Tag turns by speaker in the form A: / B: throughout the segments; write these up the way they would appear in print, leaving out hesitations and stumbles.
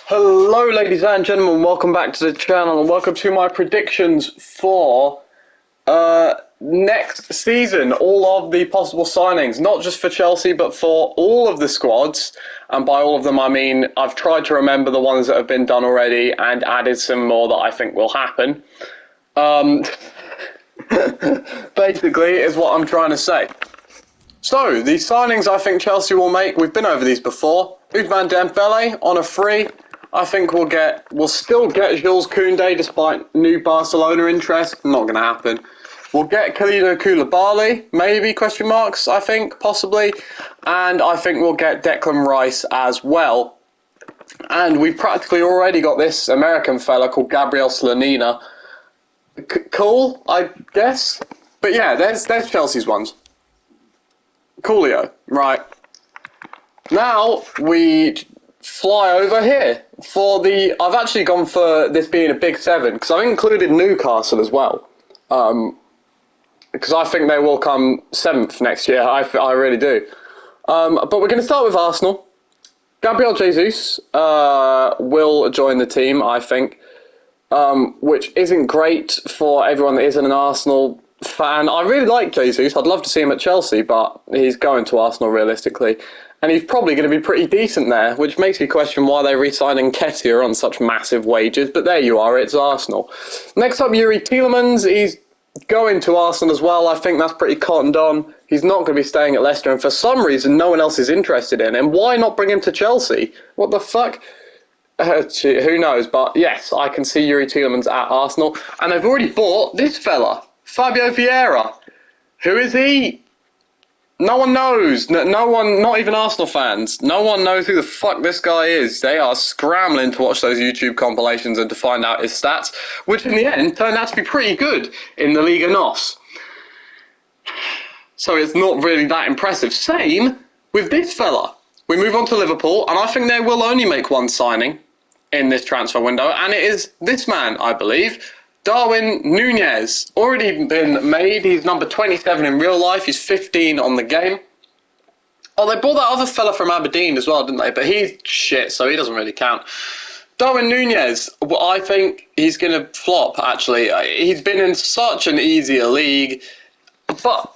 A: Hello ladies and gentlemen, welcome back to the channel and welcome to my predictions for next season. All of the possible signings, not just for Chelsea but for all of the squads, and by all of them I mean I've tried to remember the ones that have been done already and added some more that I think will happen. Basically is what I'm trying to say. So, the signings I think Chelsea will make, we've been over these before. Ousmane Dembele on a free. I think we'll still get Jules Koundé despite new Barcelona interest. Not going to happen. We'll get Kalidou Koulibaly, maybe, question marks, I think, possibly. And I think we'll get Declan Rice as well. And we've practically already got this American fella called Gabriel Slonina. Cool, I guess. But yeah, there's Chelsea's ones. Coolio, right. Now we fly over here for the. I've actually gone for this being a big 7 because I've included Newcastle as well. Because I think they will come 7th next year. I really do. But we're going to start with Arsenal. Gabriel Jesus will join the team, I think, which isn't great for everyone that isn't an Arsenal fan. I really like Jesus. I'd love to see him at Chelsea, but he's going to Arsenal realistically. And he's probably going to be pretty decent there, which makes me question why they're re-signing Nketiah on such massive wages. But there you are, it's Arsenal. Next up, Yuri Tielemans. He's going to Arsenal as well. I think that's pretty cottoned on. He's not going to be staying at Leicester, and for some reason, no one else is interested in him. Why not bring him to Chelsea? What the fuck? Who knows? But yes, I can see Yuri Tielemans at Arsenal. And they've already bought this fella, Fabio Vieira. Who is he? No one knows. No one, not even Arsenal fans. No one knows who the fuck this guy is. They are scrambling to watch those YouTube compilations and to find out his stats, which in the end turned out to be pretty good in the Liga NOS. So it's not really that impressive. Same with this fella. We move on to Liverpool, and I think they will only make one signing in this transfer window, and it is this man, I believe. Darwin Núñez, already been made. He's number 27 in real life. He's 15 on the game. Oh, they bought that other fella from Aberdeen as well, didn't they? But he's shit, so he doesn't really count. Darwin Núñez, well, I think he's going to flop, actually. He's been in such an easier league. But,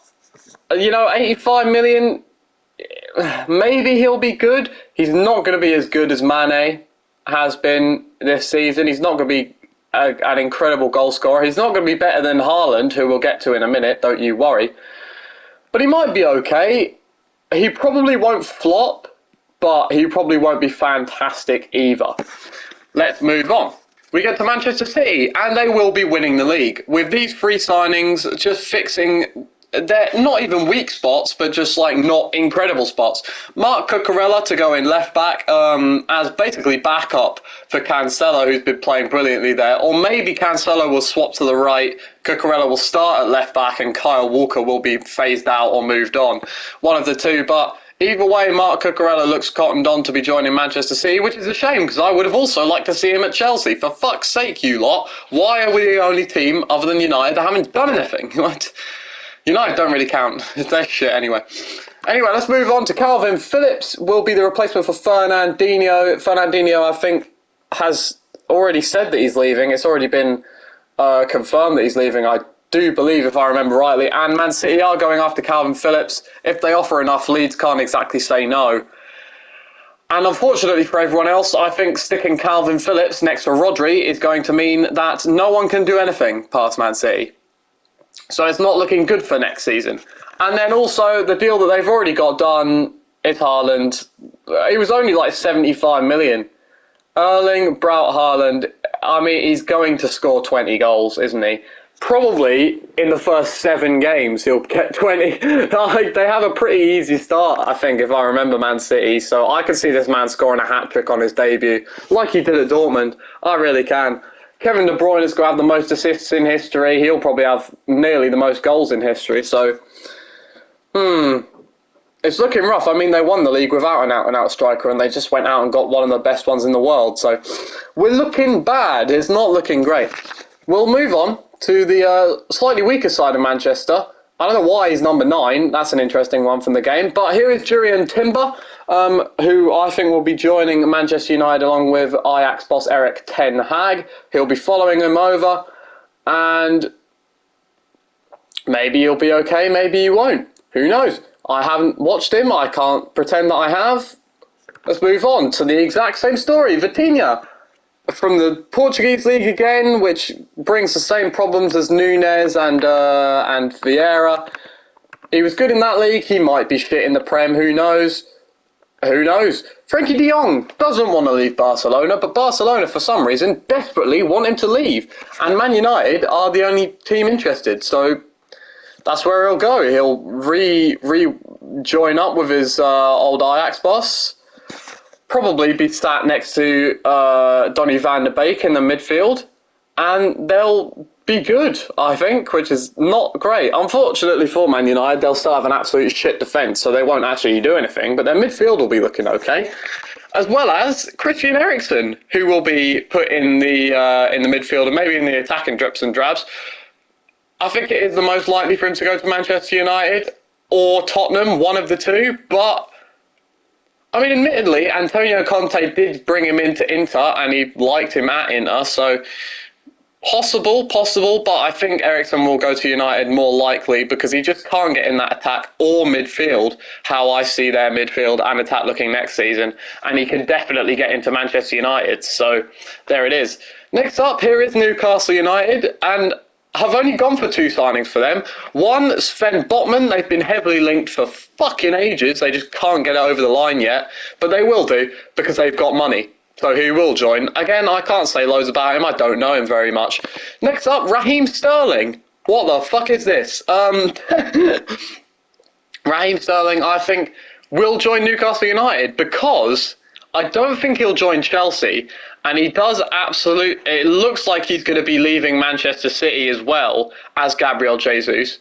A: 85 million, maybe he'll be good. He's not going to be as good as Mane has been this season. He's not going to be an incredible goal scorer. He's not going to be better than Haaland, who we'll get to in a minute, don't you worry. But he might be okay. He probably won't flop, but he probably won't be fantastic either. Let's move on. We get to Manchester City, and they will be winning the league. With these 3 signings, just fixing they're not even weak spots, but just like not incredible spots. Marc Cucurella to go in left back as basically backup for Cancelo, who's been playing brilliantly there. Or maybe Cancelo will swap to the right, Cucurella will start at left back, and Kyle Walker will be phased out or moved on. One of the two, but either way, Marc Cucurella looks cottoned on to be joining Manchester City, which is a shame because I would have also liked to see him at Chelsea. For fuck's sake, you lot, why are we the only team other than United that haven't done anything? United don't really count. They're shit anyway. Anyway, let's move on to Calvin Phillips. Will be the replacement for Fernandinho. Fernandinho, I think, has already said that he's leaving. It's already been confirmed that he's leaving, I do believe, if I remember rightly. And Man City are going after Calvin Phillips. If they offer enough, Leeds can't exactly say no. And unfortunately for everyone else, I think sticking Calvin Phillips next to Rodri is going to mean that no one can do anything past Man City. So it's not looking good for next season. And then also the deal that they've already got done is Haaland. He was only like 75 million. Erling Braut Haaland, I mean, he's going to score 20 goals, isn't he? Probably in the first 7 games he'll get 20. Like, they have a pretty easy start, I think, if I remember Man City. So I can see this man scoring a hat-trick on his debut, like he did at Dortmund. I really can. Kevin De Bruyne is going to have the most assists in history. He'll probably have nearly the most goals in history. So, it's looking rough. I mean, they won the league without an out-and-out striker, and they just went out and got one of the best ones in the world. So, we're looking bad. It's not looking great. We'll move on to the slightly weaker side of Manchester. I don't know why he's number 9. That's an interesting one from the game. But here is Jurrien Timber. who I think will be joining Manchester United along with Ajax boss Erik ten Hag. He'll be following him over, and maybe he'll be okay, maybe he won't. Who knows? I haven't watched him, I can't pretend that I have. Let's move on to the exact same story. Vitinha from the Portuguese league again, which brings the same problems as Nunes and Vieira. He was good in that league, he might be shit in the Prem, who knows? Who knows? Frankie de Jong doesn't want to leave Barcelona, but Barcelona, for some reason, desperately want him to leave. And Man United are the only team interested, so that's where he'll go. He'll join up with his old Ajax boss. Probably be sat next to Donny van de Beek in the midfield. And they'll be good, I think, which is not great. Unfortunately for Man United, they'll still have an absolute shit defence, so they won't actually do anything, but their midfield will be looking okay. As well as Christian Eriksen, who will be put in the midfield and maybe in the attacking drips and drabs. I think it is the most likely for him to go to Manchester United or Tottenham, one of the two, but I mean, admittedly, Antonio Conte did bring him into Inter and he liked him at Inter, so possible, but I think Eriksen will go to United more likely because he just can't get in that attack or midfield, how I see their midfield and attack looking next season, and he can definitely get into Manchester United, so there it is. Next up, here is Newcastle United, and I've only gone for two signings for them. One, Sven Botman, they've been heavily linked for fucking ages, they just can't get it over the line yet, but they will do because they've got money. So he will join. Again, I can't say loads about him. I don't know him very much. Next up, Raheem Sterling. What the fuck is this? Raheem Sterling, I think, will join Newcastle United because I don't think he'll join Chelsea. And he does it looks like he's going to be leaving Manchester City as well as Gabriel Jesus.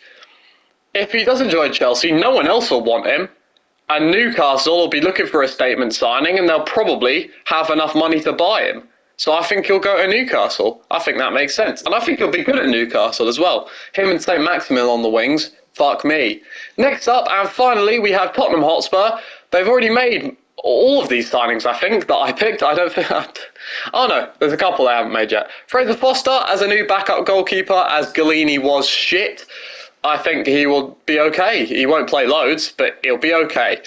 A: If he doesn't join Chelsea, no one else will want him. And Newcastle will be looking for a statement signing and they'll probably have enough money to buy him. So I think he'll go to Newcastle. I think that makes sense. And I think he'll be good at Newcastle as well. Him and St. Maximin on the wings. Fuck me. Next up, and finally, we have Tottenham Hotspur. They've already made all of these signings, I think, that I picked. I don't think... Oh no, there's a couple they haven't made yet. Fraser Foster as a new backup goalkeeper, as Galini was shit. I think he will be okay. He won't play loads, but he'll be okay.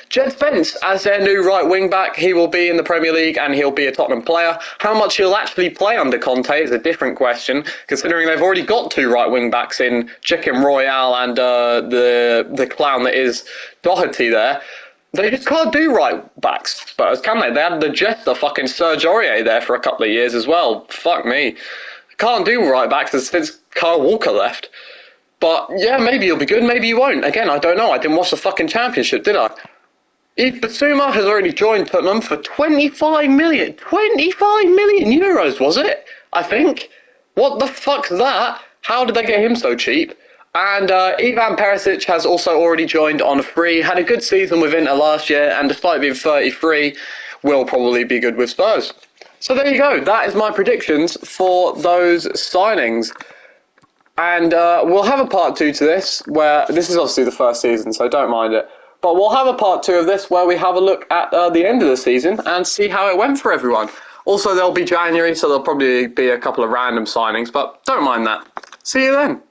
A: Jed Spence as their new right wing back. He will be in the Premier League and he'll be a Tottenham player. How much he'll actually play under Conte is a different question, considering they've already got two right wing backs in Chicken Royale and the clown that is Doherty there. They just can't do right backs, Spurs, can they? They had the jester fucking Serge Aurier there for a couple of years as well. Fuck me. Can't do right backs since Kyle Walker left. But, yeah, maybe he'll be good, maybe he won't. Again, I don't know. I didn't watch the fucking championship, did I? Yves Bissouma has already joined Tottenham for 25 million. 25 million euros, was it? I think. What the fuck's that? How did they get him so cheap? And Ivan Perisic has also already joined on free. Had a good season with Inter last year, and despite being 33, will probably be good with Spurs. So there you go. That is my predictions for those signings. And we'll have a part 2 to this, where this is obviously the first season, so don't mind it. But we'll have a part 2 of this where we have a look at the end of the season and see how it went for everyone. Also, there'll be January, so there'll probably be a couple of random signings, but don't mind that. See you then.